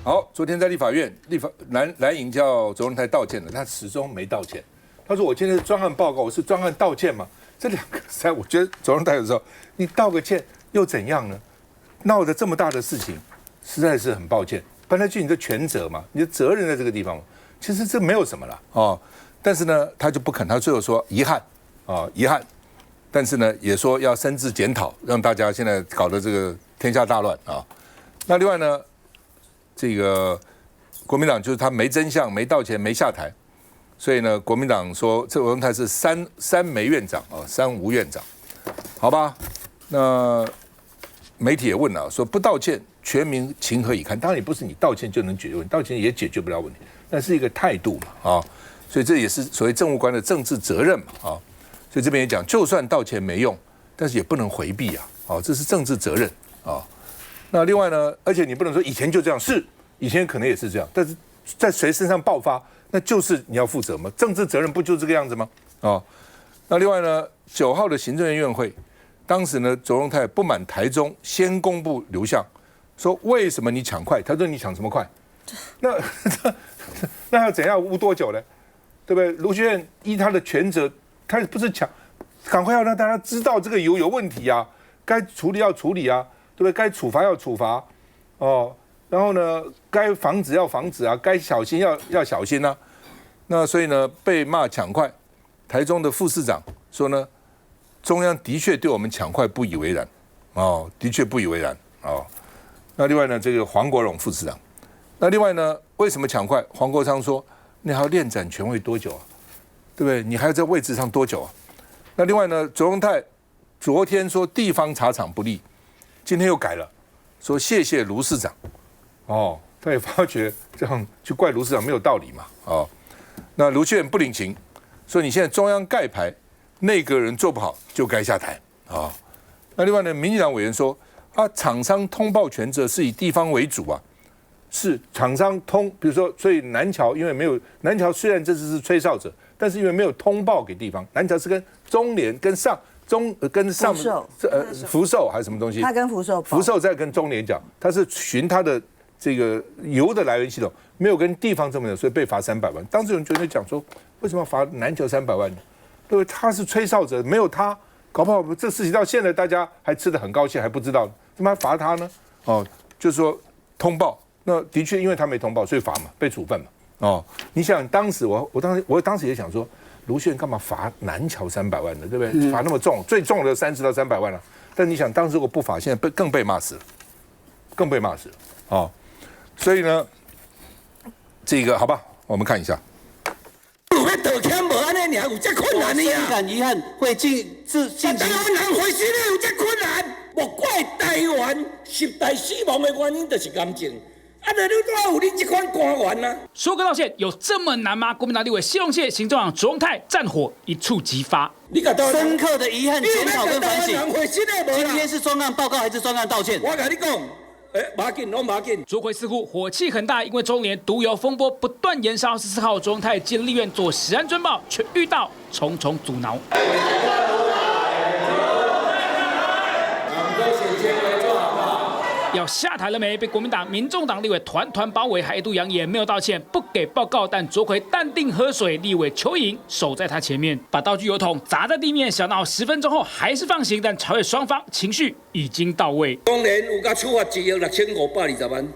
好，昨天在立法院，蓝营叫卓荣泰道歉了，他始终没道歉。他说：“我今天是专案报告，我是专案道歉嘛。”这两个实在，我觉得卓荣泰有时候你道个歉又怎样呢？闹得这么大的事情，实在是很抱歉。本来就你的全责嘛，你的责任在这个地方，其实这没有什么了哦。但是呢，他就不肯，他最后说遗憾啊，遗憾。但是呢，也说要深自检讨，让大家现在搞得这个天下大乱啊。那另外呢？这个国民党就是他没真相、没道歉、没下台，所以呢，国民党说这卓荣泰是三没院长啊，三无院长，好吧？那媒体也问了，说不道歉，全民情何以堪？当然也不是你道歉就能解决问题，道歉也解决不了问题，那是一个态度嘛啊，所以这也是所谓政务官的政治责任嘛啊，所以这边也讲，就算道歉没用，但是也不能回避啊，啊，这是政治责任啊。那另外呢，而且你不能说以前就这样，是以前可能也是这样，但是在谁身上爆发，那就是你要负责嘛，政治责任不就这个样子吗？哦，那另外呢，9号的行政院院会，当时呢，卓荣泰不满台中先公布流向，说为什么你抢快？他说你抢什么快？那要怎样捂多久呢？对不对？卢学院依他的权责，他不是抢，赶快要让大家知道这个有问题啊，该处理要处理啊。对不对？该处罚要处罚，哦，然后呢，该防止要防止啊，该小心要小心啊。那所以呢，被骂抢快，台中的副市长说呢，中央的确对我们抢快不以为然，哦，的确不以为然，哦。那另外呢，这个黄国荣副市长，那另外呢，为什么抢快？黄国昌说，你还要练展权位多久啊？对不对？你还要在位置上多久啊？那另外呢，卓荣泰昨天说地方茶厂不利。今天又改了，说谢谢卢市长，哦，他也发觉这样去怪卢市长没有道理嘛，哦，那卢秀燕不领情，说你现在中央盖牌，内阁人做不好就该下台啊，哦。那另外呢，民进党委员说啊，厂商通报权责是以地方为主啊，是厂商比如说，所以南侨因为没有南侨虽然这次是吹哨者，但是因为没有通报给地方，南侨是跟中联跟上福寿还是什么东西？他跟福寿在跟中联讲，他是循他的这个油的来源系统，没有跟地方这么的，所以被罚300万。当时有人觉得讲说，为什么要罚南侨300万呢？因为他是吹哨者，没有他，搞不好这事情到现在大家还吃得很高兴，还不知道，怎么还罚他呢？哦，就是说通报，那的确因为他没通报，所以罚嘛，被处分嘛。哦，你想当时我当时也想说。卢秀燕干嘛罚南侨300万的，对不对？罚那么重，最重的30到300万了。但你想，当时如果不罚，现在更被骂死了，更被骂死了。哦，所以呢，这个好吧，我们看一下。要道歉无安尼尔，有这困难呀？深感遗憾，会进行。台湾人回心有这困难，莫怪台湾10大死亡的原因就是癌症。说个道歉有这么难吗？国民党立委谢龙介、行政长卓荣泰战火一触即发，深刻的遗憾、检讨跟反省。今天是专案报告还是专案道歉？我跟你讲，马紧拢马紧。卓奎似乎火气很大，因为中联毒油风波不断延烧。14号，卓荣泰进立院做实案专报，却遇到重重阻挠。要下台了没？被国民党、民众党立委团包围，还一度扬言没有道歉，不给报告。但卓奎淡定喝水，立委邱莹守在他前面，把道具油桶砸在地面，小闹10分钟后还是放行。但朝野双方情绪已经到位。当然有甲处罚1亿6520万，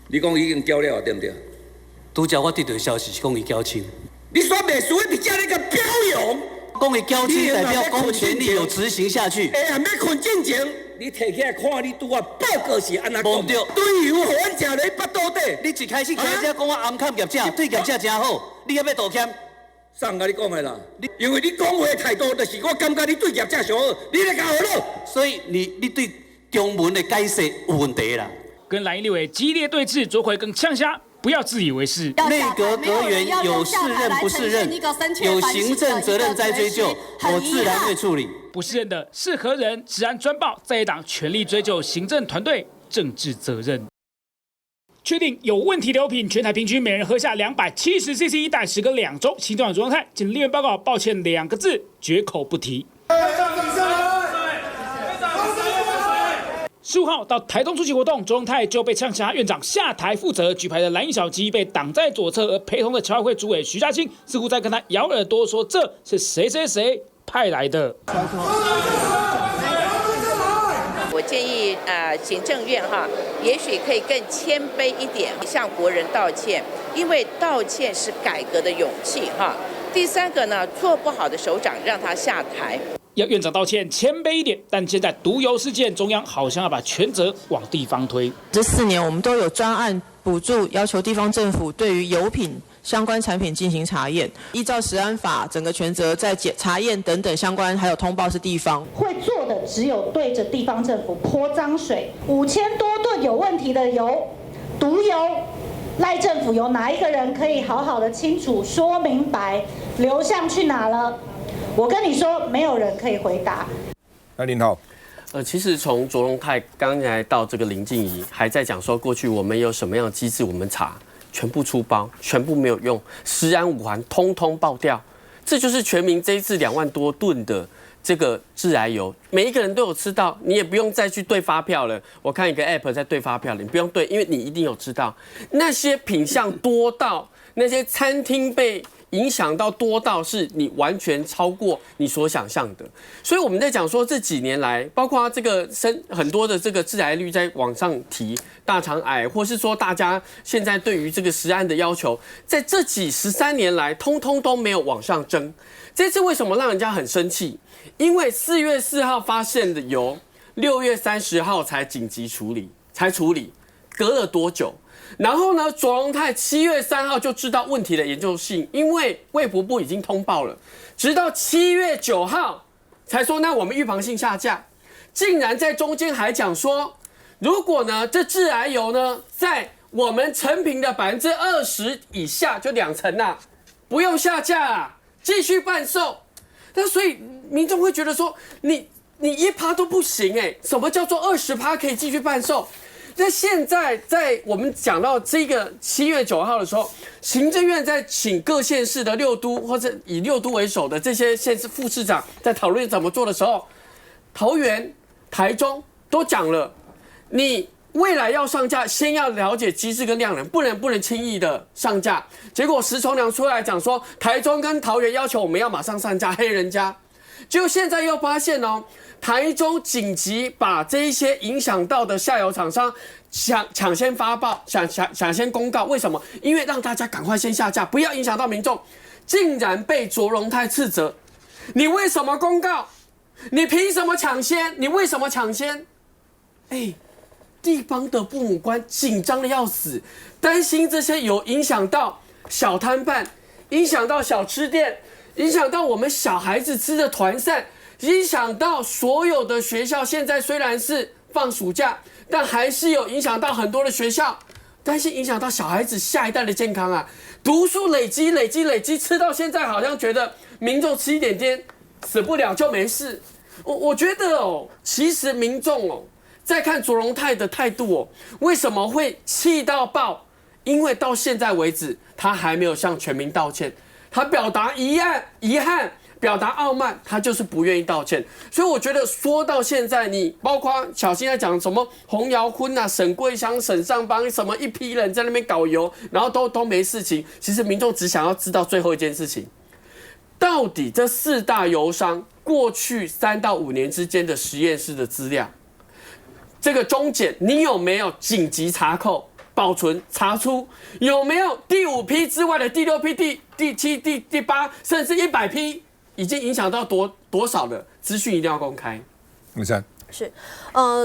你讲已经交了对不对？拄则我得到消息是讲伊交清，你说袂输伫遮那个表扬，讲伊交清代表公权力有执行下去。要困进前。你摕起来看，你拄啊报告是安怎讲？对，油互阮食咧腹肚底。你一开始起来讲我暗砍业者，对业者真好，你要道歉？上甲你讲的啦，因为你讲话的态度，就是我感觉你对业者上好，你来甲我咯。所以你对中文的解释有问题啦。跟蓝营立委激烈对峙，卓奎更呛瞎。不要自以为是。内阁阁员有是任不是任，有行政责任在追究，我自然会处理。不是任的是何人？职安专报在野党全力追究行政团队政治责任。确定有问题的油品，全台平均每人喝下270cc，但时隔2周，行政长卓荣泰仅立院报告抱歉2个字，绝口不提。15号到台东出席活动，卓荣泰就被呛下院长下台负责，举牌的蓝营小鸡被挡在左侧，而陪同的侨委会主委徐嘉清似乎在跟他咬耳朵，说这是谁谁谁派来的。我建议行政院也许可以更谦卑一点，向国人道歉，因为道歉是改革的勇气第3个呢，做不好的首长让他下台。要院长道歉，谦卑一点。但现在毒油事件，中央好像要把全责往地方推。这4年我们都有专案补助，要求地方政府对于油品相关产品进行查验，依照食安法，整个全责在查验等等相关，还有通报是地方会做的，只有对着地方政府泼脏水。5000多吨有问题的油，毒油。赖政府有哪一个人可以好好的清楚说明白，流向去哪了？我跟你说，没有人可以回答。那林浩，其实从卓荣泰刚才到这个林静怡，还在讲说过去我们有什么样的机制，我们查，全部出包，全部没有用，食安5环通通爆掉。这就是全民这一次2万多吨的这个致癌油，每一个人都有吃到，你也不用再去对发票了。我看一个 app 在对发票了，你不用对，因为你一定有吃到。那些品项多到，那些餐厅被影响到多到是你完全超过你所想象的。所以我们在讲说这几年来，包括这个很多的这个致癌率在往上提，大肠癌，或是说大家现在对于这个食安的要求，在这13年来，通通都没有往上增。这次为什么让人家很生气？因为4月4号发现的油，6月30号才紧急处理，隔了多久？然后呢，卓荣泰7月3号就知道问题的严重性，因为卫福部已经通报了，直到7月9号才说，那我们预防性下架，竟然在中间还讲说，如果呢这致癌油呢在我们成品的20%以下，就2成啊，不用下架啊，继续贩售。那所以民众会觉得说，你1%都不行什么叫做20%可以继续贩售？那现在在我们讲到这个7月9号的时候，行政院在请各县市的6都或者以6都为首的这些县市副市长在讨论怎么做的时候，桃园、台中都讲了，你未来要上架，先要了解机制跟量能，不能轻易的上架。结果石崇良出来讲说，台中跟桃园要求我们要马上上架，黑人家。结果现在又发现台中紧急把这一些影响到的下游厂商抢先发报，抢先公告。为什么？因为让大家赶快先下架，不要影响到民众。竟然被卓荣泰斥责，你为什么公告？你凭什么抢先？你为什么抢先？地方的父母官紧张的要死，担心这些有影响到小摊贩，影响到小吃店，影响到我们小孩子吃的团膳，影响到所有的学校。现在虽然是放暑假，但还是有影响到很多的学校，担心影响到小孩子下一代的健康啊。毒素累积，吃到现在好像觉得民众吃一点点死不了就没事。我觉得其实民众再看卓荣泰的态度为什么会气到爆？因为到现在为止，他还没有向全民道歉，他表达遗憾，表达傲慢，他就是不愿意道歉。所以我觉得说到现在，你包括小新在讲什么洪尧坤啊、沈桂香、沈尚邦什么一批人在那边搞油，然后都没事情。其实民众只想要知道最后一件事情，到底这4大油商过去3到5年之间的实验室的资料，这个中检你有没有紧急查扣、保存、查出？有没有第5批之外的第6批、第7、第8，甚至100批，已经影响到多少的资讯一定要公开？李珊。是，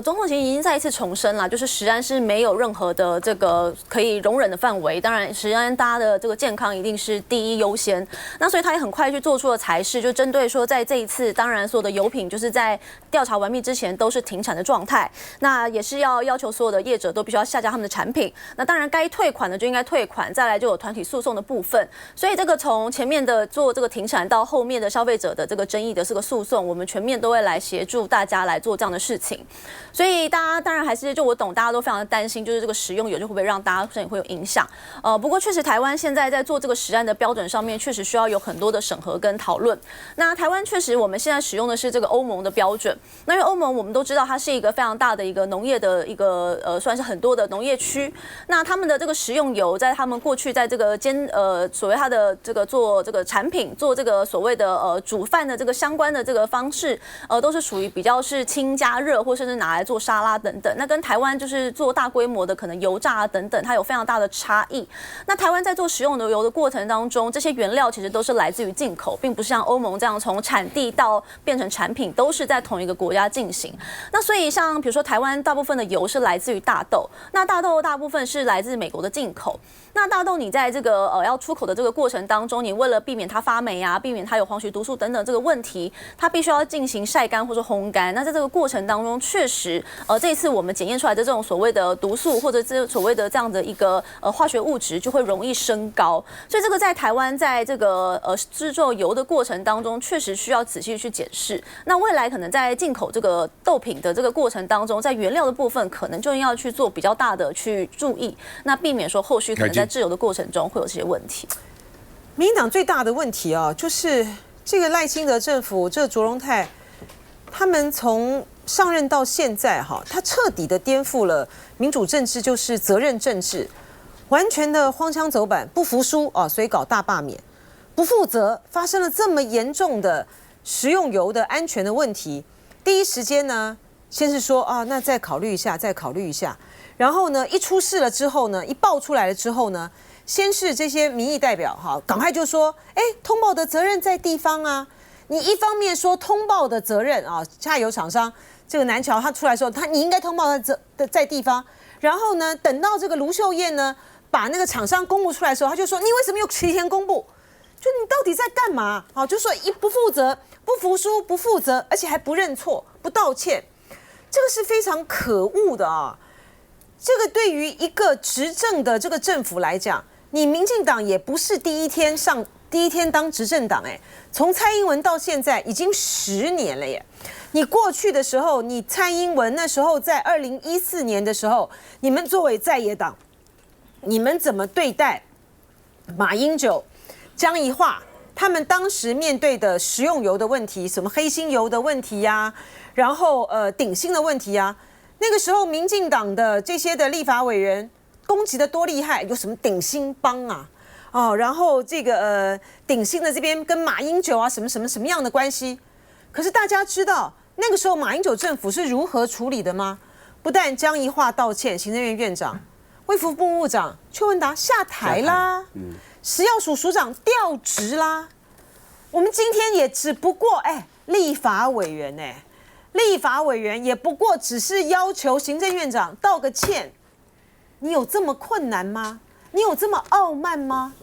总统其实已经再一次重申了，就是食安是没有任何的这个可以容忍的范围。当然，食安大家的这个健康一定是第一优先。那所以他也很快去做出了裁示，就针对说在这一次，当然所有的油品就是在调查完毕之前都是停产的状态。那也是要求所有的业者都必须要下架他们的产品。那当然该退款的就应该退款，再来就有团体诉讼的部分。所以这个从前面的做这个停产到后面的消费者的这个争议的这个诉讼，我们全面都会来协助大家来做这样的事情。所以大家当然还是就我懂，大家都非常的担心，就是这个食用油就会不会让大家身体会有影响。不过确实台湾现在在做这个食安的标准上面，确实需要有很多的审核跟讨论。那台湾确实我们现在使用的是这个欧盟的标准。那因为欧盟我们都知道它是一个非常大的一个农业的一个算是很多的农业区。那他们的这个食用油在他们过去在这个所谓它的这个做这个产品做这个所谓的煮饭的这个相关的这个方式，都是属于比较是轻加热或甚至拿来做沙拉等等，那跟台湾就是做大规模的可能油炸等等，它有非常大的差异。那台湾在做食用油的过程当中，这些原料其实都是来自于进口，并不像欧盟这样从产地到变成产品都是在同一个国家进行。那所以像比如说台湾大部分的油是来自于大豆，那大豆大部分是来自美国的进口。那大豆你在这个要出口的这个过程当中，你为了避免它发霉啊，避免它有黄曲毒素等等这个问题，它必须要进行晒干或者烘干。那在这个过程当中，确实这一次我们检验出来的这种所谓的毒素或者这所谓的这样的一个化学物质就会容易升高。所以这个在台湾在这个制作油的过程当中，确实需要仔细去检视。那未来可能在进口这个豆品的这个过程当中，在原料的部分可能就要去做比较大的去注意，那避免说后续可能在制油的过程中会有这些问题。民进党最大的问题啊，就是这个赖清德政府，这个卓荣泰，他们从上任到现在哈，他彻底的颠覆了民主政治，就是责任政治，完全的荒腔走板，不服输啊，所以搞大罢免，不负责，发生了这么严重的食用油的安全的问题，第一时间呢，先是说啊，那再考虑一下，再考虑一下。然后呢，一出事了之后呢，一爆出来了之后呢，先是这些民意代表哈，赶快就说，通报的责任在地方啊。你一方面说通报的责任啊，下游厂商这个南桥他出来说，你应该通报在地方。然后呢，等到这个卢秀燕呢，把那个厂商公布出来的时候，他就说，你为什么又提前公布？就你到底在干嘛？好，就说一不负责、不服输、不负责，而且还不认错、不道歉，这个是非常可恶的啊。这个对于一个执政的这个政府来讲，你民进党也不是第一天当执政党从蔡英文到现在已经10年了耶。你过去的时候，你蔡英文那时候在2014年的时候，你们作为在野党，你们怎么对待马英九、江宜桦他们当时面对的食用油的问题，什么黑心油的问题呀，然后顶新的问题呀？那个时候，民进党的这些的立法委员攻击的多厉害，有什么顶新帮啊？然后这个顶新的这边跟马英九啊什么样的关系？可是大家知道那个时候马英九政府是如何处理的吗？不但江宜桦道歉，行政院院长、卫福部部长邱文达下台啦，食药署署长调职啦。我们今天也只不过立法委员立法委员也不过只是要求行政院长道个歉，你有这么困难吗？你有这么傲慢吗？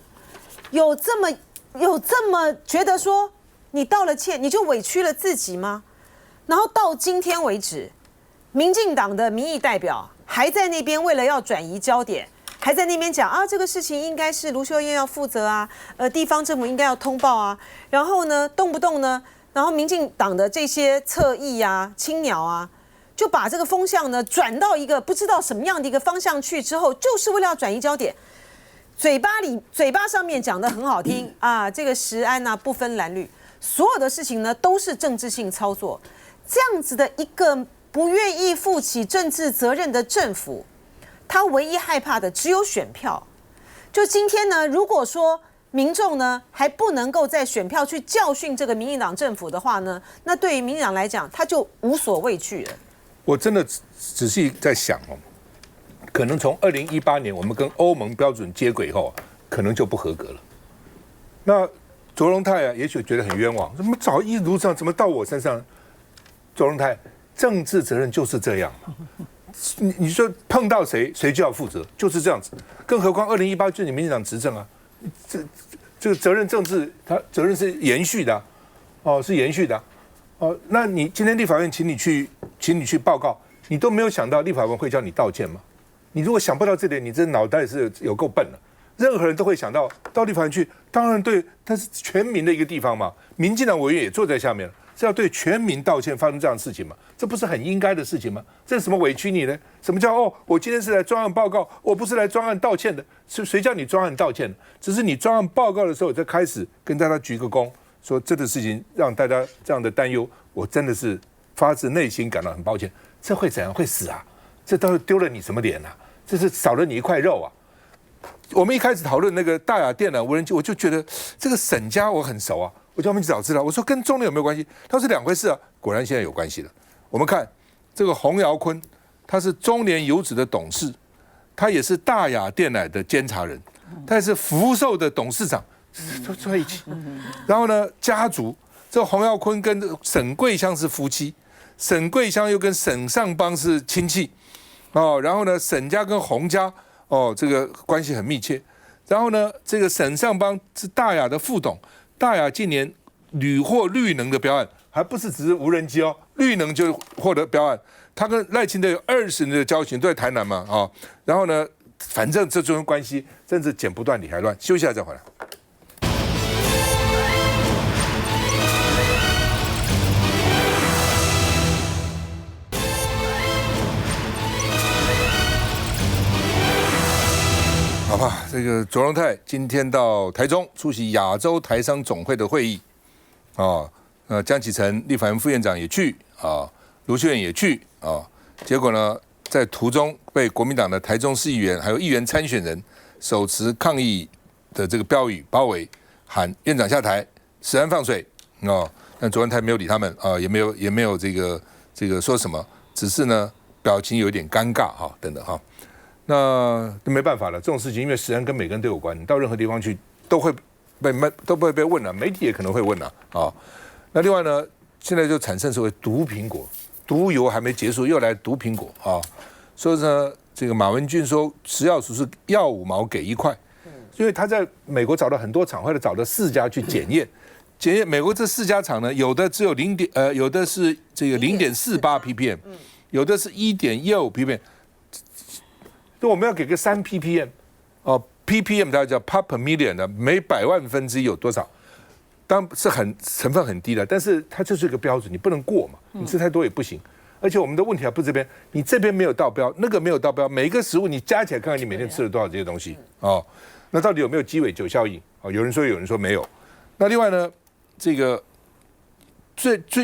有这么觉得说你道了歉你就委屈了自己吗？然后到今天为止，民进党的民意代表还在那边为了要转移焦点，还在那边讲啊，这个事情应该是卢秀燕要负责啊，地方政府应该要通报啊，然后呢，动不动呢。然后民进党的这些侧翼啊、青鸟啊，就把这个风向呢转到一个不知道什么样的一个方向去之后，就是为了要转移焦点。嘴巴上面讲得很好听啊，这个食安啊不分蓝绿，所有的事情呢都是政治性操作。这样子的一个不愿意负起政治责任的政府，他唯一害怕的只有选票。就今天呢，如果说民众呢还不能够在选票去教训这个民进党政府的话呢，那对于民进党来讲，他就无所畏惧了。我真的仔细在想可能从2018年我们跟欧盟标准接轨以后可能就不合格了。那卓荣泰也许觉得很冤枉，怎么早一如上，怎么到我身上？卓荣泰，政治责任就是这样嘛。你说碰到谁就要负责，就是这样子。更何况2018就是你民进党执政啊。这个责任政治，它责任是延续的，是延续的，那你今天立法院请你去报告，你都没有想到立法院会叫你道歉吗？你如果想不到这点，你这脑袋是有够笨的。任何人都会想到立法院去，当然对，但是全民的一个地方嘛，民进党委员也坐在下面，是要对全民道歉，发生这样的事情吗？这不是很应该的事情吗？这是什么委屈你呢？什么叫我今天是来专案报告，我不是来专案道歉的？是谁叫你专案道歉的？只是你专案报告的时候，再开始跟大家鞠个躬，说这个事情让大家这样的担忧，我真的是发自内心感到很抱歉。这会怎样？会死啊！这到底丢了你什么脸啊？这是少了你一块肉啊！我们一开始讨论那个大雅电缆无人机，我就觉得这个沈家我很熟啊，我叫他们去找资料。我说跟中联有没有关系？他说是两回事啊。果然现在有关系了。我们看这个洪尧坤，他是中联油脂的董事，他也是大雅电缆的监察人，他也是福寿的董事长，都在一起。然后呢，家族这个洪尧坤跟沈桂香是夫妻，沈桂香又跟沈尚邦是亲戚。然后呢，沈家跟洪家这个关系很密切。然后呢，这个沈尚邦是大雅的副董，大雅近年屡获绿能的标案，还不是只是无人机绿能就获得标案。他跟赖清德有20年的交情，都在台南嘛然后呢，反正这种关系真是剪不断理还乱。休息一下再回来。好吧，这个卓荣泰今天到台中出席亚洲台商总会的会议江启臣立法院副院长也去卢秀燕也去结果呢，在途中被国民党的台中市议员还有议员参选人手持抗议的这个标语包围，喊院长下台，食安放水但卓荣泰没有理他们也没有这个说什么，只是呢表情有点尴尬等等那没办法了，这种事情因为食安跟每个人都有关，你到任何地方去都会被问了，媒体也可能会问那另外呢，现在就产生所谓毒苹果，毒油还没结束，又来毒苹果说呢，这个马文俊说食药署是要5毛给1块，因为他在美国找了很多厂，后来找了4家去检验，美国这4家厂呢，有的只有有的是这个0.48 ppm，有的是1.15 ppm。所以我们要给个3 ppm，ppm 大家叫 part per million 的，每100万分之一有多少？当然是成分很低的，但是它就是一个标准，你不能过嘛，你吃太多也不行。而且我们的问题还不是这边，你这边没有到标，那个没有到标，每一个食物你加起来看看你每天吃了多少这些东西那到底有没有鸡尾酒效应有人说有人说没有。那另外呢，这个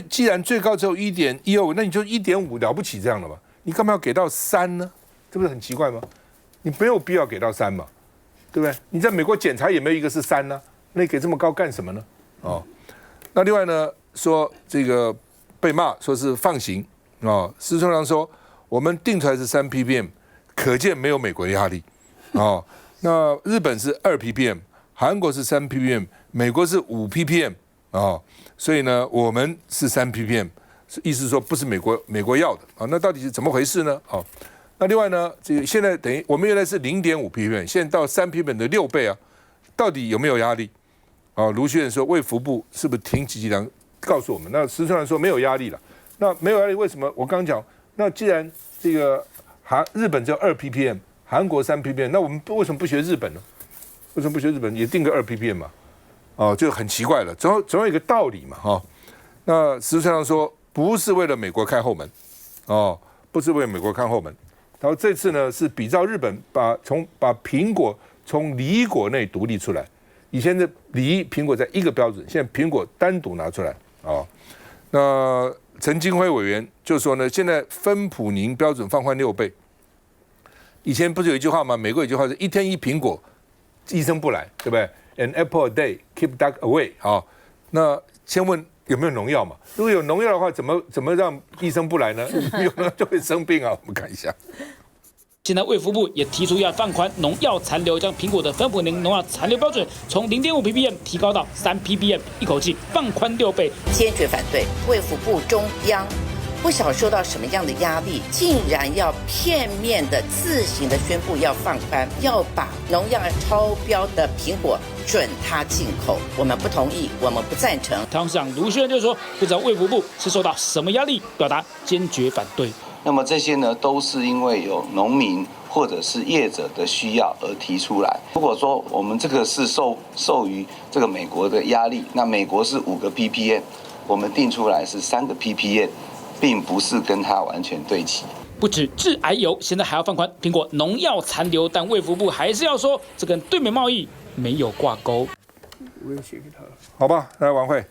既然最高只有1.15，那你就1.5了不起这样了嘛？你干嘛要给到3呢？这不是很奇怪吗？你没有必要给到3嘛，对不对？你在美国检查也没有一个是3呢，那你给这么高干什么呢？那另外呢，说这个被骂说是放行施春良说我们定出来是3 ppm， 可见没有美国的压力那日本是2 ppm， 韩国是3 ppm， 美国是5 ppm 所以呢，我们是3 ppm， 意思说不是美国要的那到底是怎么回事呢？那另外呢，这个现在等于我们原来是0.5 ppm， 现在到3 ppm 的6倍到底有没有压力？卢秀燕说卫福部是不是停几量告诉我们？那石川说没有压力了。那没有压力为什么？我刚刚讲，那既然这个日本只有2 ppm， 韩国3 ppm， 那我们为什么不学日本呢？为什么不学日本也定个2 ppm 嘛？就很奇怪了，总有一个道理嘛那石川说不是为了美国开后门不是为了美国开后门。然后这次呢是比照日本把苹果从梨果内独立出来，以前的苹果在一个标准，现在苹果单独拿出来那陈金辉委员就说呢，现在芬普宁标准放宽6倍。以前不是有一句话吗？美国有一句话是1天1苹果，医生不来，对不对 ？An apple a day keep duck away 那先问有没有农药嘛？如果有农药的话，怎么让医生不来呢？有农药就会生病我们看一下。现在卫福部也提出要放宽农药残留，将苹果的芬普宁农药残留标准从0.5 ppm 提高到3 ppm， 一口气放宽6倍，坚决反对。卫福部中央不晓受到什么样的压力，竟然要片面的自行的宣布要放宽，要把农药超标的苹果准它进口，我们不同意，我们不赞成。台中市长卢秀燕就说，不知道卫福部是受到什么压力，表达坚决反对。那么这些呢，都是因为有农民或者是业者的需要而提出来。如果说我们这个是受于这个美国的压力，那美国是5个 ppm，我们定出来是3个 ppm， 并不是跟它完全对齐。不止致癌油，现在还要放宽苹果农药残留，但卫福部还是要说这跟对美贸易没有挂钩。我也写给他了，好吧，来王慧。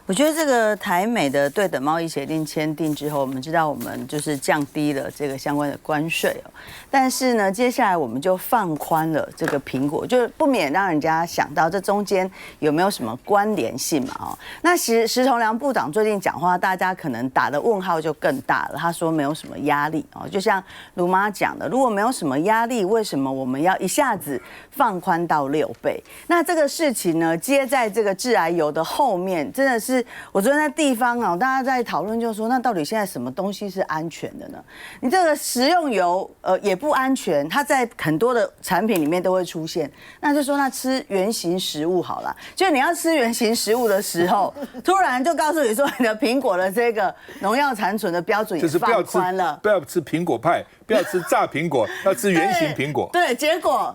我觉得这个台美的对等贸易协定签订之后，我们知道我们就是降低了这个相关的关税哦，但是呢，接下来我们就放宽了这个苹果，就不免让人家想到这中间有没有什么关联性嘛哦。那石崇良部长最近讲话，大家可能打的问号就更大了。他说没有什么压力哦，就像卢妈讲的，如果没有什么压力，为什么我们要一下子放宽到6倍？那这个事情呢，接在这个致癌油的后面，真的是。我昨天在地方啊，大家在讨论，就说那到底现在什么东西是安全的呢？你这个食用油也不安全，它在很多的产品里面都会出现。那就说那吃原型食物好了，就你要吃原型食物的时候，突然就告诉你说你的苹果的这个农药残存的标准也放宽了，不要吃苹果派，不要吃炸苹果，要吃原型苹果。对，结果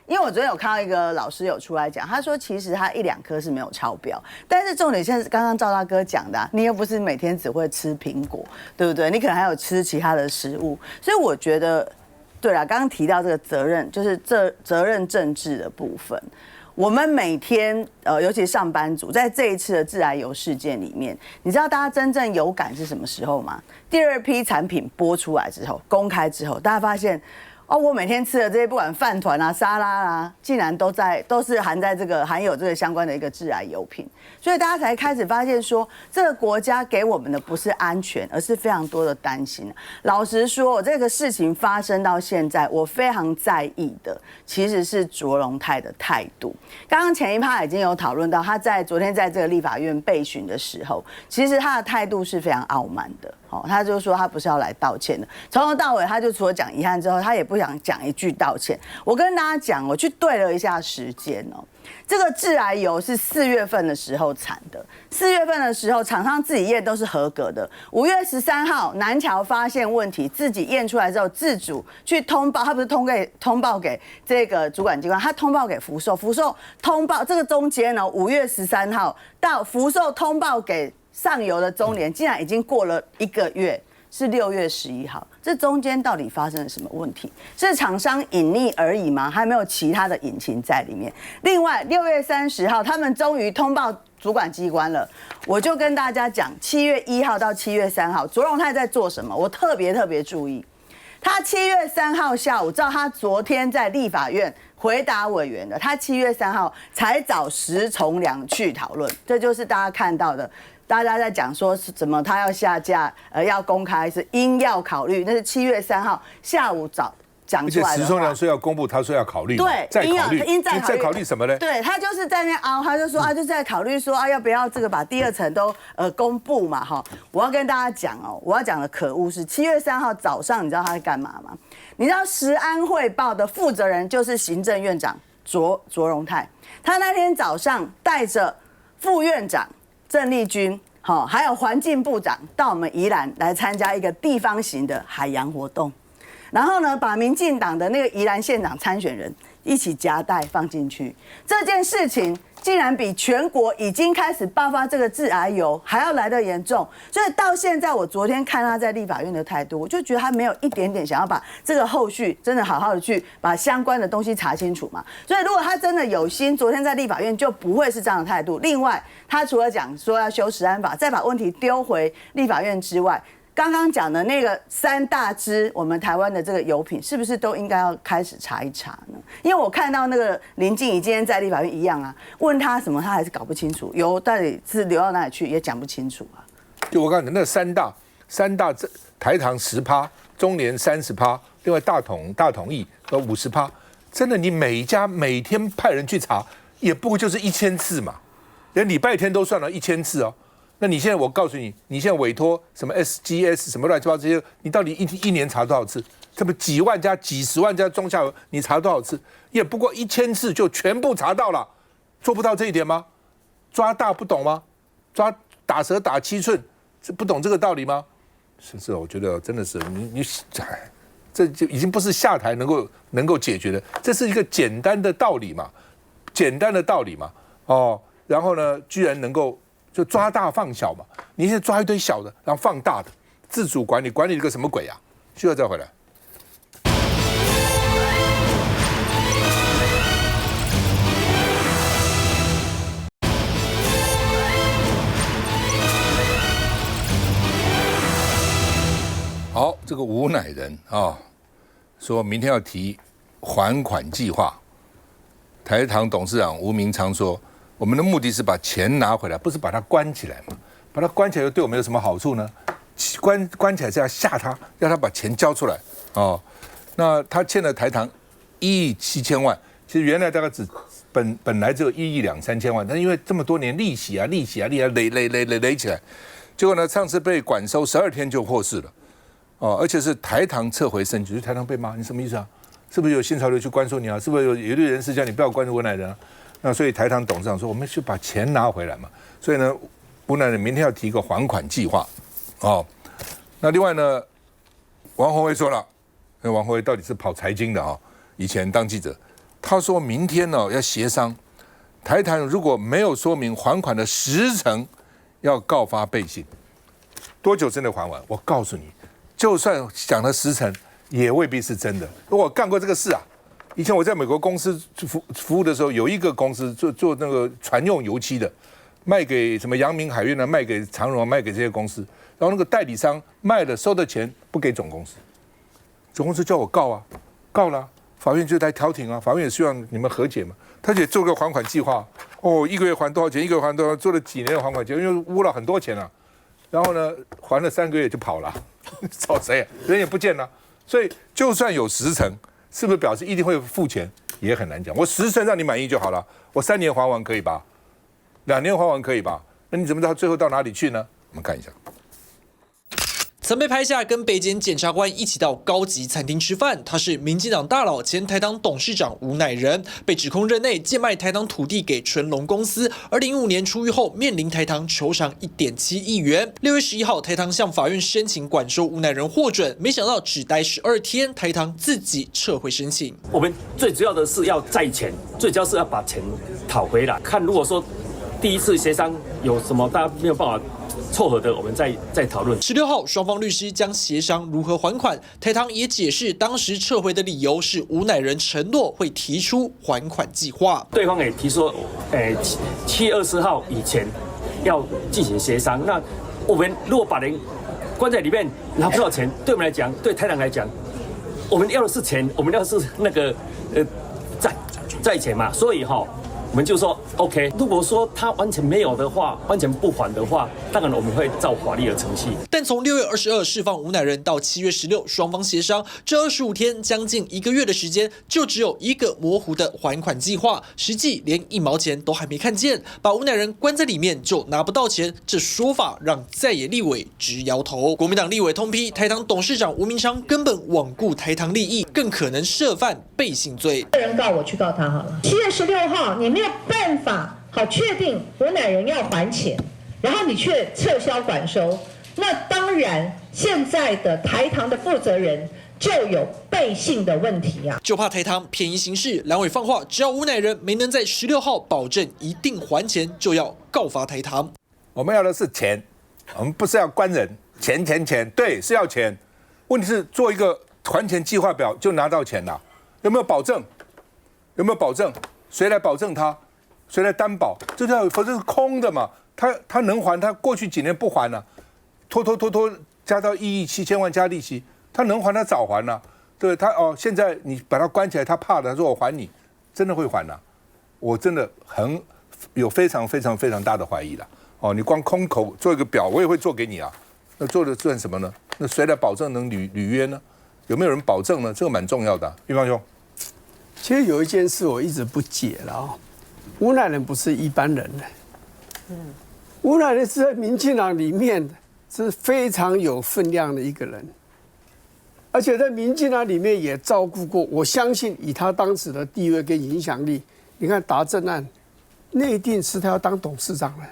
因为我昨天有看到一个老师有出来讲，他说其实他1-2颗是没有超标，但是重点现在刚刚赵大哥讲的你又不是每天只会吃苹果，对不对？你可能还有吃其他的食物，所以我觉得，对了，刚刚提到这个责任，就是责任政治的部分。我们每天尤其上班族，在这一次的致癌油事件里面，你知道大家真正有感是什么时候吗？第2批产品播出来之后，公开之后，大家发现。我每天吃的这些，不管饭团啊、沙拉啊，竟然都是含有这个相关的一个致癌油品，所以大家才开始发现说，这个国家给我们的不是安全，而是非常多的担心。老实说，这个事情发生到现在，我非常在意的其实是卓荣泰的态度。刚刚前一趴已经有讨论到，他昨天在这个立法院备询的时候，其实他的态度是非常傲慢的。他就说他不是要来道歉的，从头到尾他就除了讲遗憾之后，他也不想讲一句道歉。我跟大家讲，我去对了一下时间哦，这个致癌油是4月份的时候产的，4月份的时候厂商自己验都是合格的。5月13号南侨发现问题，自己验出来之后自主去通报，他不是通报给这个主管机关，他通报给福寿，福寿通报这个中间呢，5月13号到福寿通报给上游的中联，竟然已经过了1个月，是6月11号。这中间到底发生了什么问题？是厂商隐匿而已吗？还没有其他的隐情在里面？另外，6月30号，他们终于通报主管机关了。我就跟大家讲，7月1号到7月3号，卓荣泰在做什么？我特别注意。他7月3号下午，照他昨天在立法院回答委员的，他7月3号才找石崇良去讨论，这就是大家看到的。大家在讲说是怎么他要下架，要公开是应要考虑，那是7月3号下午讲出来的话。而且石崇良说要公布，他说要考虑，对，再考虑，再考虑什么呢？对，他就是在那边凹，他就说就是在考虑说要不要这个把第2层都公布嘛哈。我要跟大家讲我要讲的可恶是7月3号早上，你知道他在干嘛吗？你知道食安汇报的负责人就是行政院长卓荣泰，他那天早上带着副院长郑丽君，还有环境部长到我们宜兰来参加一个地方型的海洋活动，然后呢，把民进党的那个宜兰县长参选人一起夹带放进去。这件事情竟然比全国已经开始爆发这个致癌油还要来得严重，所以到现在我昨天看他在立法院的态度，我就觉得他没有一点点想要把这个后续真的好好的去把相关的东西查清楚嘛。所以如果他真的有心，昨天在立法院就不会是这样的态度。另外，他除了讲说要修食安法，再把问题丢回立法院之外，刚刚讲的那个3大支我们台湾的这个油品，是不是都应该要开始查一查呢？因为我看到那个林静怡今天在立法院一样啊，问他什么他还是搞不清楚，油到底是流到哪里去也讲不清楚啊。就我刚才讲那三大台糖10%，中联30%，另外大统益50%，真的你每一家每天派人去查，也不过就是1000次嘛，连礼拜天都算了1000次哦。那你现在我告诉你，你现在委托什么 SGS 什么乱七八糟这些，你到底一年查多少次？这么几万家、几十万家中下游，你查多少次？也不过1000次就全部查到了，做不到这一点吗？抓大不懂吗？抓打蛇打7寸，不懂这个道理吗？是，我觉得真的是你，这就已经不是下台能够解决的，这是一个简单的道理嘛，然后呢，居然能够就抓大放小嘛。你现在抓一堆小的，然后放大的，自主管理，管理了个什么鬼啊？需要再回来。好，这个吴乃仁啊，说明天要提还款计划。台糖董事长吴明昌说，我们的目的是把钱拿回来，不是把它关起来嘛？把它关起来又对我们有什么好处呢？关起来是要吓他，要他把钱交出来哦。那他欠了台糖1亿7千万，其实原来大概本来只有1亿2、3千万，但因为这么多年利息累起来，结果呢，上次被管收12天就获释了。哦，而且是台糖撤回申请，就是台糖被骂，你什么意思啊？是不是有新潮流去关注你啊？是不是有一类人士叫你不要关注吴乃仁啊？那所以台糖董事长说，我们去把钱拿回来嘛。所以呢，吴乃仁明天要提一个还款计划。哦，那另外呢，王宏威说了，王宏威到底是跑财经的啊？以前当记者，他说明天呢要协商，台糖如果没有说明还款的时程，要告发背信。多久真的还完？我告诉你。就算讲了10成，也未必是真的。我干过这个事啊！以前我在美国公司服务的时候，有一个公司做那个船用油漆的，卖给什么阳明海运呢，卖给长荣，卖给这些公司。然后那个代理商卖了收的钱不给总公司，总公司叫我告啊，告了，法院就来调停啊，法院也希望你们和解嘛。他也做个还款计划，哦，1个月还多少钱，1个月还多少，做了几年的还款计划，因为污了很多钱啊。然后呢，还了3个月就跑了，找谁啊？人也不见了。所以就算有10成，是不是表示一定会付钱，也很难讲。我10成让你满意就好了，我3年还完可以吧？2年还完可以吧？那你怎么知道最后到哪里去呢？我们看一下。曾被拍下跟北检检察官一起到高级餐厅吃饭，他是民进党大佬前台糖董事长吴乃仁，被指控任内贱卖台糖土地给纯龙公司。2015年出狱后，面临台糖求偿1.7亿元。6月11号，台糖向法院申请管收吴乃仁获准，没想到只待12天，台糖自己撤回申请。我们最主要的是要债钱，最主要是要把钱讨回来。看如果说第一次协商有什么大家没有办法凑合的，我们再讨论。16号，双方律师将协商如何还款。台糖也解释，当时撤回的理由是吴乃仁承诺会提出还款计划。对方也提说，7月20号以前要进行协商。那我们如果把人关在里面拿不到钱，对我们来讲，对台糖来讲，我们要的是钱，我们要的是那个债钱嘛。所以哈。我们就说 OK， 如果说他完全没有的话，完全不还的话，当然我们会照法律的程序。但从6月22释放吴乃仁到7月16，双方协商，这25天将近1个月的时间，就只有一个模糊的还款计划，实际连1毛钱都还没看见。把吴乃仁关在里面就拿不到钱，这说法让在野立委直摇头。国民党立委通批台糖董事长吴明昌根本罔顾台糖利益，更可能涉犯背信罪。个人告我去告他好了。7月16号，你没有办法好确定吴乃仁要还钱，然后你却撤销管收，那当然现在的台糖的负责人就有背信的问题啊！就怕台糖便宜行事，蓝委放话，只要吴乃仁没能在16号保证一定还钱，就要告发台糖。我们要的是钱，我们不是要关人，钱，对，是要钱。问题是做一个还钱计划表就拿到钱了，有没有保证？有没有保证？谁来保证他？谁来担保？这叫否则是空的嘛？他能还，他过去几年不还了，拖，加到1亿7千万加利息，他能还他早还了，对他现在你把他关起来，他怕的，他说我还你，真的会还了？我真的有非常大的怀疑了。你光空口做一个表，我也会做给你啊。那做的算什么呢？那谁来保证能履约呢？有没有人保证呢？这个蛮重要的。玉芳兄，其实有一件事我一直不解了啊。吴乃仁不是一般人的，吴乃仁是在民进党里面是非常有分量的一个人，而且在民进党里面也照顾过。我相信以他当时的地位跟影响力，你看达正案，内定是他要当董事长的。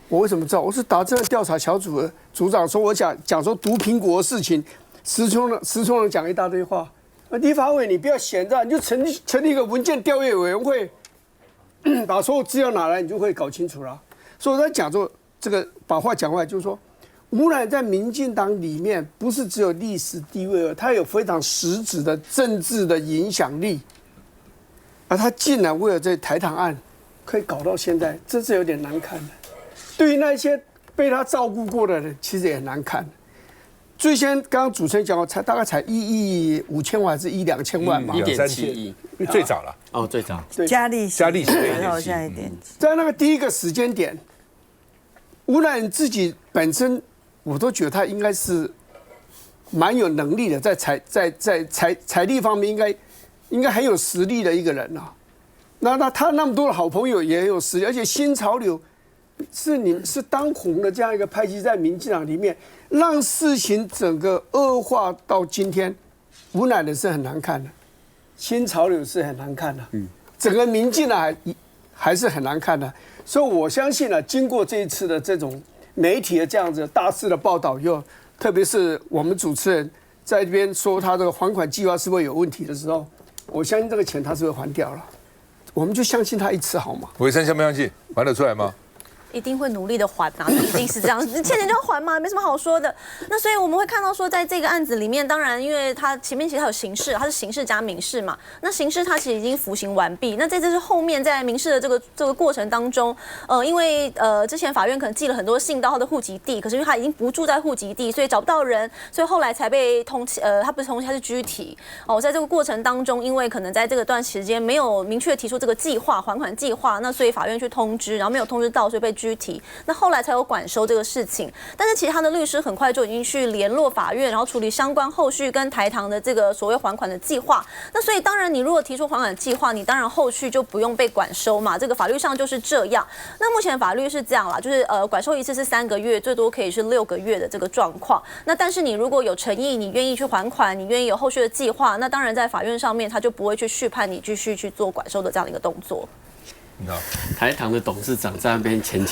我为什么知道？我是达正案调查小组的组长，说我讲说毒苹果的事情，石聪人讲一大堆话。立法委你不要闲着，你就成立一个文件调阅委员会。把所有资料拿来，你就会搞清楚了。所以我在讲说这个把话讲回来，就是说，吴乃在民进党里面不是只有历史地位，他有非常实质的政治的影响力，而他竟然为了这台糖案可以搞到现在，这是有点难看的。对于那些被他照顾过的人，其实也很难看。最先刚刚主持人讲过，大概才1亿5千万还是1、2千万嘛，1.7亿，最早了。哦，最早。嘉利嘉利然后现在1.7。在那个第一个时间点，吴乃仁自己本身，我都觉得他应该是蛮有能力的，在财力方面应该很有实力的一个人啊。那他那么多的好朋友也很有实力，而且新潮流是当红的这样一个派系，在民进党里面，让事情整个恶化到今天，吴乃仁是很难看的，新潮流是很难看的，整个民进党还是很难看的。所以我相信呢，经过这一次的这种媒体的这样子大肆的报道以后，特别是我们主持人在这边说他这个还款计划是会有问题的时候，我相信这个钱他是会还掉了，我们就相信他一次好吗？伟生相不相信？还得出来吗？一定会努力的还啊，一定是这样，欠钱就要还嘛，没什么好说的。那所以我们会看到说，在这个案子里面，当然因为它前面其实它有刑事，它是刑事加民事嘛。那刑事它其实已经服刑完毕，那这是后面在民事的这个过程当中，因为之前法院可能寄了很多信到他的户籍地，可是因为他已经不住在户籍地，所以找不到人，所以后来才被通缉，他不是通缉，他是拘提。在这个过程当中，因为可能在这个段时间没有明确提出这个计划还款计划，那所以法院去通知，然后没有通知到，所以被拘提，那后来才有管收这个事情。但是其实他的律师很快就已经去联络法院，然后处理相关后续跟台糖的这个所谓还款的计划。那所以当然你如果提出还款计划，你当然后续就不用被管收嘛，这个法律上就是这样。那目前法律是这样啦，就是管收一次是3个月，最多可以是6个月的这个状况。那但是你如果有诚意，你愿意去还款，你愿意有后续的计划，那当然在法院上面他就不会去续判你继续去做管收的这样的一个动作。台糖的董事长在那边钱，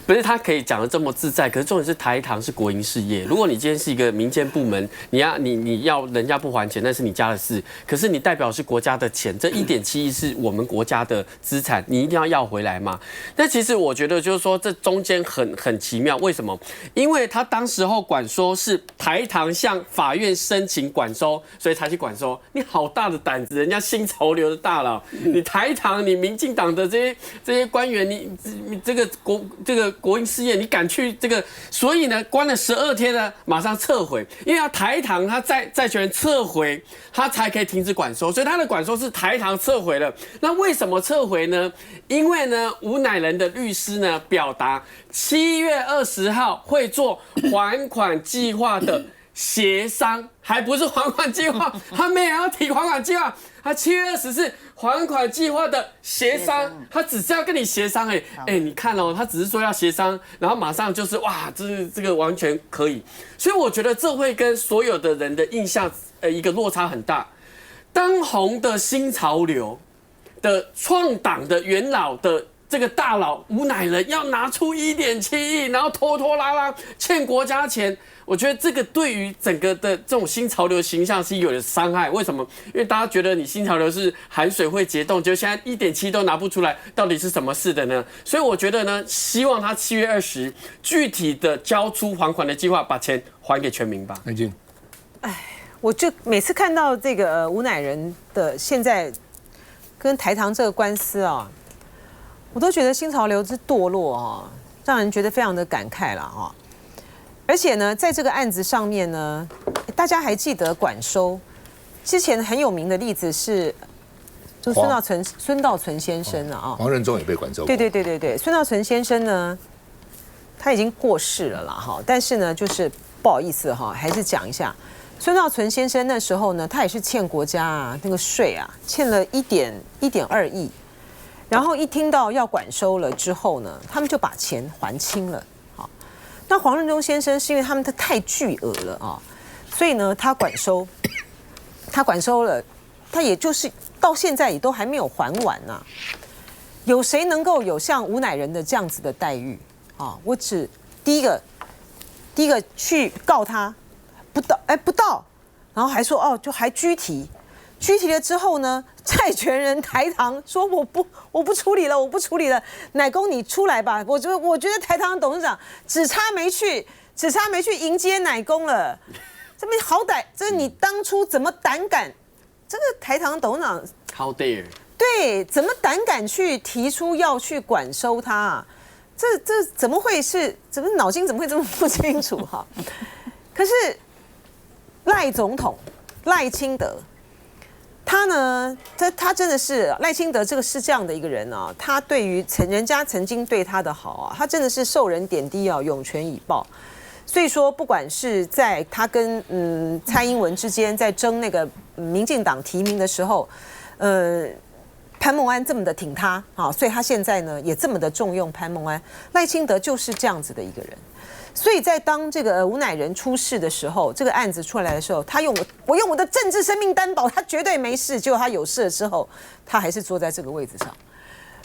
不是他可以讲得这么自在，可是重点是台糖是国营事业。如果你今天是一个民间部门，你要人家不还钱，那是你家的事。可是你代表是国家的钱，这1.7亿是我们国家的资产，你一定要回来嘛。那其实我觉得就是说这中间很奇妙，为什么？因为他当时候管收是台糖向法院申请管收，所以才去管收。你好大的胆子，人家新潮流的大佬，你台糖，你民进党的这些官员，你这个国营事业，你敢去这个？所以呢，关了12天呢，马上撤回，因为要台糖他债权人撤回，他才可以停止管收，所以他的管收是台糖撤回了。那为什么撤回呢？因为呢，吴乃仁的律师呢表达7月20号会做还款计划的协商，还不是还款计划，他没有要提还款计划，他7月20是还款计划的协商，他只是要跟你协商你看哦，他只是说要协商，然后马上就是哇，这个完全可以，所以我觉得这会跟所有的人的印象一个落差很大。当红的新潮流的创党的元老的这个大佬吴乃仁要拿出1.7亿，然后拖拖拉拉欠国家钱，我觉得这个对于整个的这种新潮流形象是有点伤害。为什么？因为大家觉得你新潮流是含水会结冻，就现在1.7都拿不出来，到底是什么事的呢？所以我觉得呢，希望他7月20具体的交出还款的计划，把钱还给全民吧。安静。我就每次看到这个吴乃仁的现在跟台糖这个官司啊，我都觉得新潮流之堕落啊，让人觉得非常的感慨了啊。而且呢，在这个案子上面呢，大家还记得管收之前很有名的例子是，就孙道存先生啊，黄仁忠也被管收。对，孙道存先生呢，他已经过世了啦哈，但是呢，就是不好意思哈，还是讲一下。孙道存先生那时候呢，他也是欠国家那个税啊，欠了1.2亿，然后一听到要管收了之后呢，他们就把钱还清了。好，那黄仁忠先生是因为他们的太巨额了啊，所以呢，他管收了，他也就是到现在也都还没有还完呐。有谁能够有像吴乃仁的这样子的待遇啊？我只第一个去告他。不到，然后还说就还拘提，拘提了之后呢，债权人台糖说我不处理了，我不处理了，乃公你出来吧。我觉得台糖董事长只差没去迎接乃公了。这边好歹，这你当初怎么胆敢？这个台糖董事长 How dare？ 对，怎么胆敢去提出要去管收他啊？这怎么会是？怎么脑筋怎么会这么不清楚哈？可是赖总统赖清德，他呢，他真的是赖清德，这个是这样的一个人啊。他对于人家曾经对他的好啊，他真的是受人点滴啊，涌泉以报。所以说，不管是在他跟蔡英文之间在争那个民进党提名的时候，潘孟安这么的挺他啊，所以他现在呢也这么的重用潘孟安。赖清德就是这样子的一个人。所以在当这个吴乃仁出事的时候，这个案子出来的时候，他用我的政治生命担保，他绝对没事。结果他有事了之后，他还是坐在这个位置上。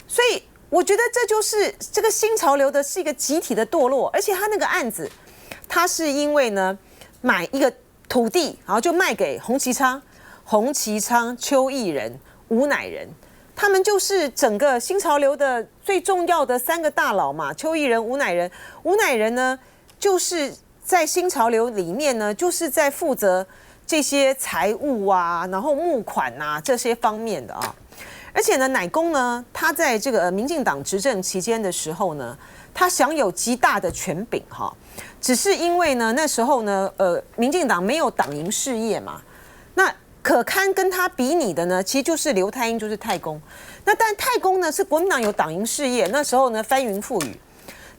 所以我觉得这就是这个新潮流的是一个集体的堕落，而且他那个案子。他是因为呢买一个土地，然后就卖给洪其昌、邱毅人、吴乃仁，他们就是整个新潮流的最重要的3个大佬嘛。邱毅人、吴乃仁，吴乃仁呢就是在新潮流里面呢，就是在负责这些财务啊，然后募款啊这些方面的啊。而且呢，乃公呢，他在这个民进党执政期间的时候呢，他享有极大的权柄哈。只是因为呢，那时候呢，民进党没有党营事业嘛，那可堪跟他比拟的呢，其实就是刘太英，就是太公。那但太公呢是国民党有党营事业，那时候呢翻云覆雨。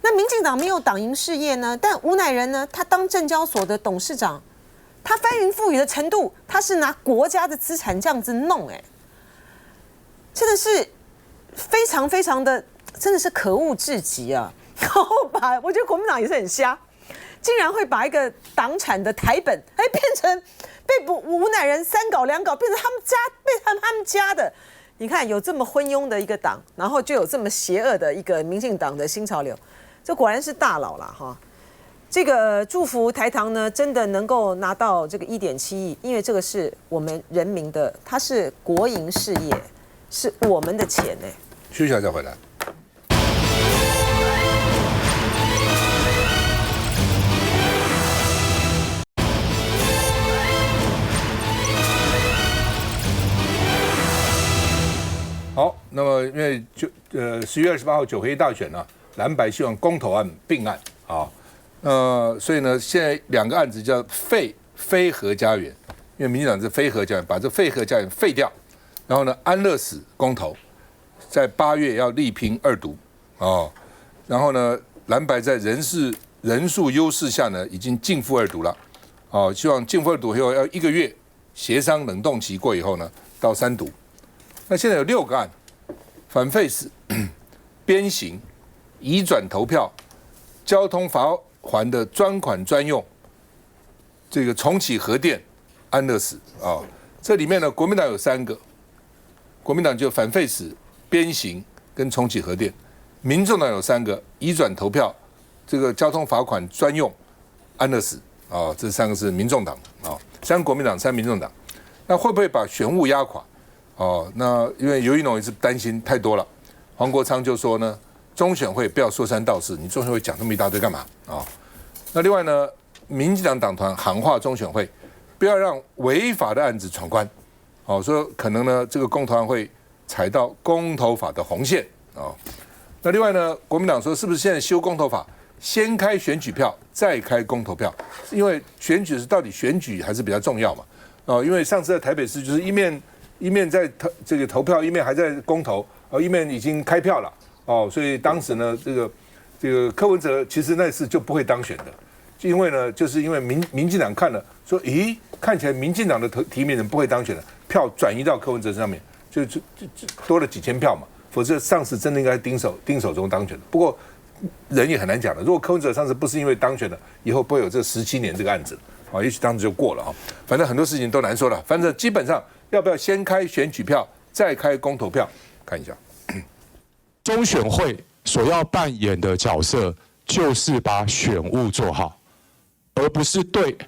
那民进党没有党营事业呢，但吴乃仁呢，他当证交所的董事长，他翻云覆雨的程度，他是拿国家的资产这样子弄，真的是非常非常的，真的是可恶至极啊！然后我觉得国民党也是很瞎。竟然会把一个党产的台本，变成被吴乃仁3搞2搞，变成他们家的。你看有这么昏庸的一个党，然后就有这么邪恶的一个民进党的新潮流，这果然是大佬啦哈。这个祝福台糖呢，真的能够拿到这个1.7亿，因为这个是我们人民的，它是国营事业，是我们的钱哎。休息一下再回来。好，那么因为10月28号9合1大选呢，蓝白希望公投案并案啊，所以呢，现在2个案子叫非核家园，因为民进党是非核家园，把这非核家园废掉，然后呢，安乐死公投在8月要力拼2读哦，然后呢，蓝白在人数优势下呢，已经逕付2读了，哦，希望逕付2读以后要1个月协商冷冻期过以后呢，到3读。那现在有6个案，反废死、鞭刑、移转投票、交通罚锾的专款专用、这个重启核电、安乐死啊，这里面呢，国民党有3个，国民党就反废死、鞭刑跟重启核电，民众党有3个，移转投票、这个交通罚款专用、安乐死啊，这3个是民众党啊，3国民党3民众党，那会不会把选务压垮？哦，那因为尤一农也是担心太多了，黄国昌就说呢，中选会不要说三道四，你中选会讲那么一大堆干嘛啊？那另外呢，民进党党团喊话中选会，不要让违法的案子闯关，哦，说可能呢这个公投案会踩到公投法的红线啊。那另外呢，国民党说是不是现在修公投法，先开选举票再开公投票？因为选举是到底选举还是比较重要嘛？哦，因为上次在台北市就是一面在这个投票，一面还在公投，一面已经开票了，哦，所以当时呢，这个柯文哲其实那次就不会当选的，因为呢，就是因为民进党看了说，咦，看起来民进党的提名人不会当选的，票转移到柯文哲上面，就多了几千票嘛，否则上次真的应该丁守中当选的。不过人也很难讲的，如果柯文哲上次不是因为当选的，以后不会有这17年这个案子啊，也许当时就过了啊。反正很多事情都难说了，反正基本上。要不要先开选举票，再开公投票？看一下，中选会所要扮演的角色，就是把选务做好，而不是对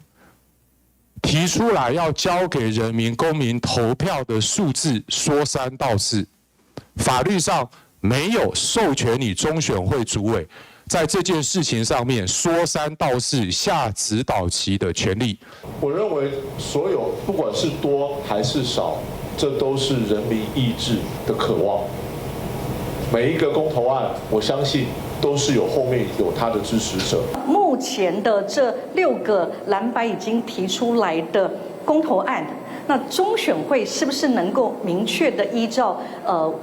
提出来要交给人民公民投票的数字说3道4，法律上没有授权你中选会主委在这件事情上面说3道4下指导棋的权利。我认为所有不管是多还是少，这都是人民意志的渴望。每一个公投案，我相信都是后面有他的支持者。目前的这6个蓝白已经提出来的公投案，那中选会是不是能够明确的依照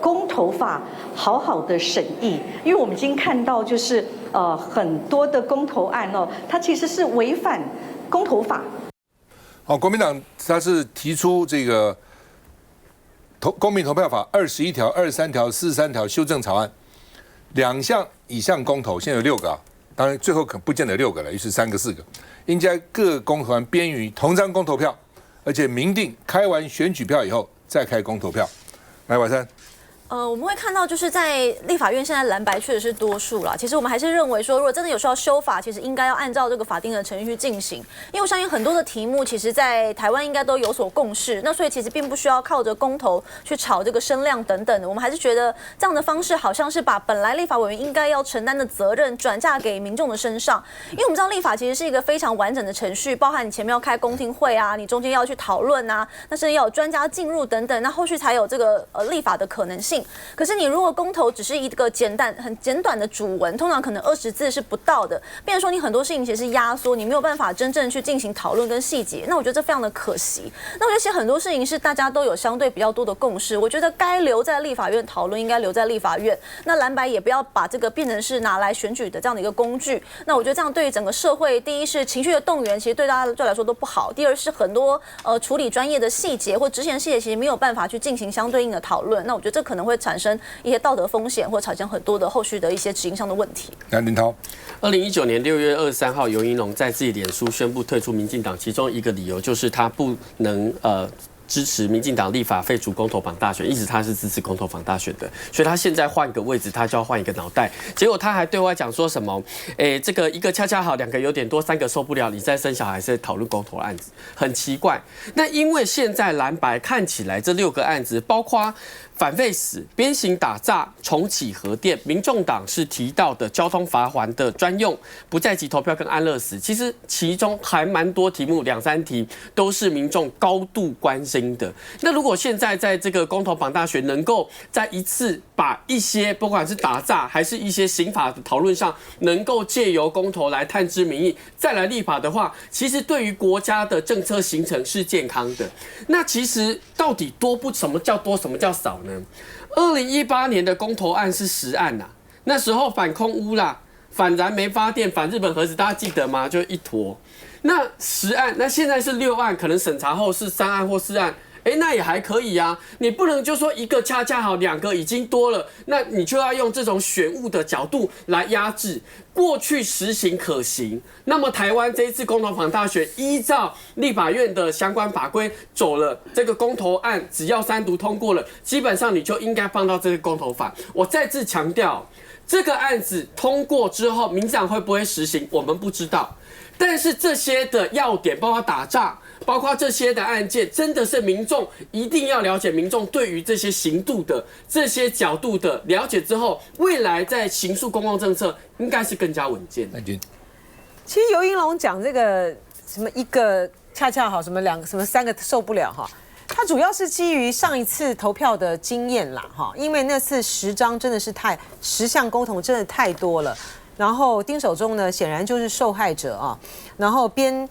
公投法好好的审议？因为我们已经看到就是很多的公投案哦，它其实是违反公投法。好，国民党他是提出这个公民投票法21条、23条、43条修正草案，2项以上公投，现在有6个啊，当然最后可不见得6个了，也许3个、4个，应该各公投案编于同张公投票，而且明定开完选举票以后再开公投票。来，婉珊。我们会看到，就是在立法院现在蓝白确实是多数啦。其实我们还是认为说，如果真的有需要修法，其实应该要按照这个法定的程序去进行。因为我相信很多的题目，其实在台湾应该都有所共识。那所以其实并不需要靠着公投去炒这个声量等等的。我们还是觉得这样的方式好像是把本来立法委员应该要承担的责任转嫁给民众的身上。因为我们知道立法其实是一个非常完整的程序，包含你前面要开公听会啊，你中间要去讨论啊，那甚至要有专家进入等等，那后续才有这个立法的可能性。可是你如果公投只是一个很简短的主文，通常可能20字是不到的，变成说你很多事情其实是压缩，你没有办法真正去进行讨论跟细节。那我觉得这非常的可惜。那我觉得其实很多事情是大家都有相对比较多的共识，我觉得该留在立法院讨论，应该留在立法院。那蓝白也不要把这个变成是拿来选举的这样的一个工具。那我觉得这样对于整个社会，第一是情绪的动员，其实对大家来说都不好；第二是很多处理专业的细节或执行细节，其实没有办法去进行相对应的讨论。那我觉得这可能会产生一些道德风险，或产生很多的后续的一些执行上的问题。梁林涛，2019年6月23号，游盈隆在自己脸书宣布退出民进党，其中一个理由就是他不能支持民进党立法废除公投榜大选，一直他是支持公投榜大选的，所以他现在换个位置，他就要换一个脑袋。结果他还对外讲说什么，这个一个恰恰好，2个有点多，3个受不了，你再生小孩是讨论公投案子，很奇怪。那因为现在蓝白看起来这6个案子，包括反废死、鞭刑打诈、重启核电，民众党是提到的交通罚锾的专用、不在籍投票跟安乐死，其实其中还蛮多题目，2、3题都是民众高度关心的。那如果现在在这个公投榜大选能够在一次把一些不管是打诈还是一些刑法的讨论上，能够借由公投来探知民意，再来立法的话，其实对于国家的政策形成是健康的。那其实到底多不？什么叫多？什么叫少呢？2018年的公投案是10案呐，那时候反空污啦、反燃煤发电、反日本核子，大家记得吗？就一坨。那10案，那现在是6案，可能审查后是3案或4案。那也还可以啊，你不能就说一个恰恰好，2个已经多了，那你就要用这种选务的角度来压制。过去实行可行，那么台湾这一次公投榜大选，依照立法院的相关法规走了这个公投案，只要3读通过了，基本上你就应该放到这个公投法。我再次强调，这个案子通过之后，民进党会不会实行，我们不知道。但是这些的要点，包括打诈，包括这些的案件，真的是民众一定要了解，民众对于这些刑度的这些角度的了解之后，未来在刑诉公共政策应该是更加稳健的。其实游盈隆讲这个什么一个恰恰好，什么2个什么3个受不了哈，他主要是基于上一次投票的经验啦哈，因为那次10张真的是10项公投真的太多了。然后丁守中呢，显然就是受害者啊，然后边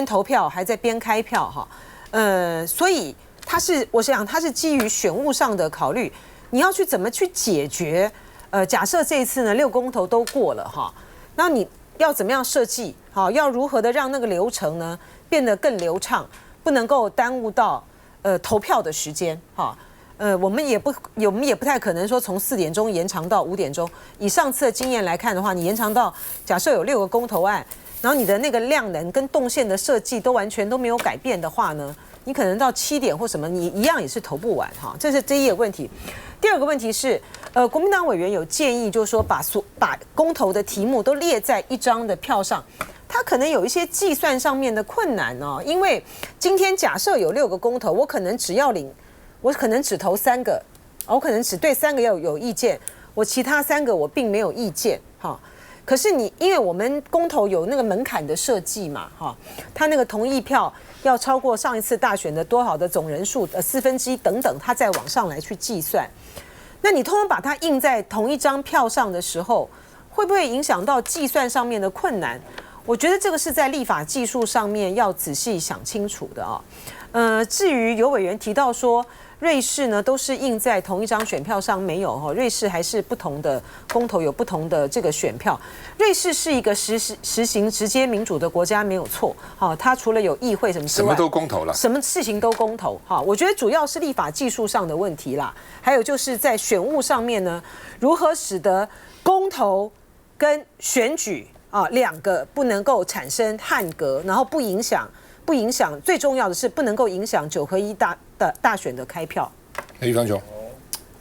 投票还在边开票哈，所以我想他是基于选务上的考虑，你要去怎么去解决？假设这一次呢6公投都过了哈，那你要怎么样设计？好，要如何的让那个流程呢变得更流畅，不能够耽误到投票的时间哈。我们也不太可能说从4点钟延长到5点钟。以上次的经验来看的话，你延长到假设有6个公投案，然后你的那个量能跟动线的设计都完全都没有改变的话呢，你可能到7点或什么，你一样也是投不完哈。这是第一个问题。第2个问题是，国民党委员有建议，就是说把公投的题目都列在1张的票上。他它可能有一些计算上面的困难哦。因为今天假设有6个公投，我可能只投3个，我可能只对3个要有意见，我其他3个我并没有意见哈。可是因为我们公投有那个门槛的设计嘛，哈，它那个同意票要超过上一次大选的多少的总人数1/4等等，它再往上来去计算。那你通常把它印在同一张票上的时候，会不会影响到计算上面的困难？我觉得这个是在立法技术上面要仔细想清楚的啊。至于有委员提到说，瑞士呢都是印在同一张选票上，没有哈，瑞士还是不同的公投有不同的这个选票。瑞士是一个实行直接民主的国家，没有错。好，它除了有议会什么之外，什么都公投了，什么事情都公投。哈，我觉得主要是立法技术上的问题啦，还有就是在选务上面呢，如何使得公投跟选举2个不能够产生汉格，然后不影响，最重要的是不能够影响9合1大选的开票。于刚雄，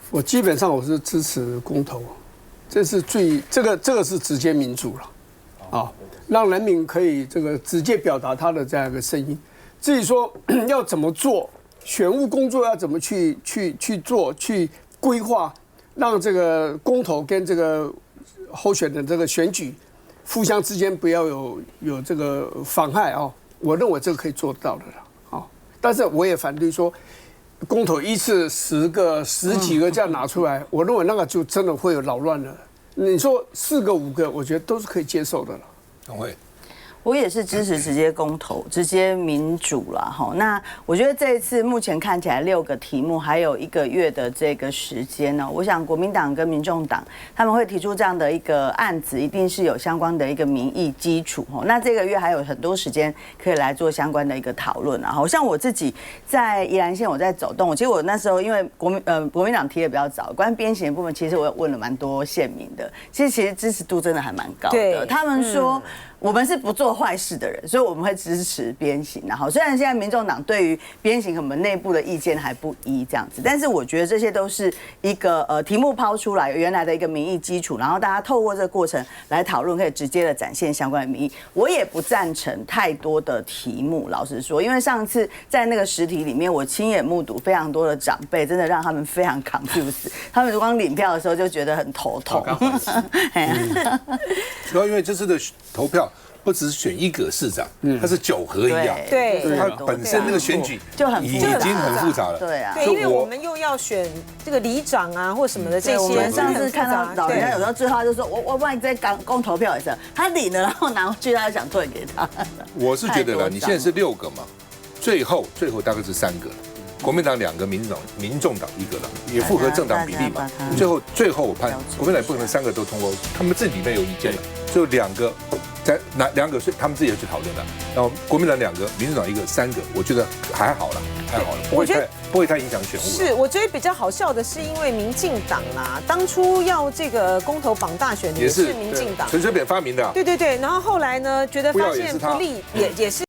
我基本上我是支持公投，这是这个是直接民主了，让人民可以这个直接表达他的这样一个声音。至于说要怎么做，选务工作要怎么去做，去规划，让这个公投跟这个候选的这个选举互相之间不要有这个妨害我认为这个可以做到的了但是我也反对说公投一次10几个这样拿出来，我认为那个就真的会有扰乱了。你说4个5个，我觉得都是可以接受的了。董慧。我也是支持直接公投、直接民主啦。那我觉得这一次目前看起来6个题目，还有1个月的这个时间呢。我想国民党跟民众党他们会提出这样的一个案子，一定是有相关的一个民意基础。那这个月还有很多时间可以来做相关的一个讨论啊。像我自己在宜兰县我在走动，其实我那时候因为国民党提的比较早，关于鞭刑的部分，其实我问了蛮多县民的，其实支持度真的还蛮高的。他们说。我们是不做坏事的人，所以我们会支持鞭刑。然后虽然现在民众党对于鞭刑我们内部的意见还不一这样子，但是我觉得这些都是一个题目抛出来原来的一个民意基础，然后大家透过这个过程来讨论，可以直接的展现相关的民意。我也不赞成太多的题目，老实说，因为上次在那个实体里面，我亲眼目睹非常多的长辈，真的让他们非常 confused， 他们光领票的时候就觉得很头痛。主要因为这次的投票。不只是选1个市长，它是9合1啊，对，它本身那个选举已经很复杂了，对啊，对，因为我们又要选这个里长啊或什么的这些。我们上次看到老人家有时候最后就说，我帮你在公投票也是，他领了然后拿回去，他就想退给他。我是觉得啦，你现在是6个嘛，最后大概是3个。国民党2个，民众党1个了，也符合政党比例嘛。最后我判国民党不可能3个都通过，他们自己里面有意见了，就2个。2个是他们自己要去讨论的，然后国民党2个，民主党1个，3个，我觉得还好了，不会太影响选务。是，我觉得比较好笑的是，因为民进党啦，当初要这个公投绑大选也是民进党陈水扁发明的。对，然后后来呢，觉得发现不利，也是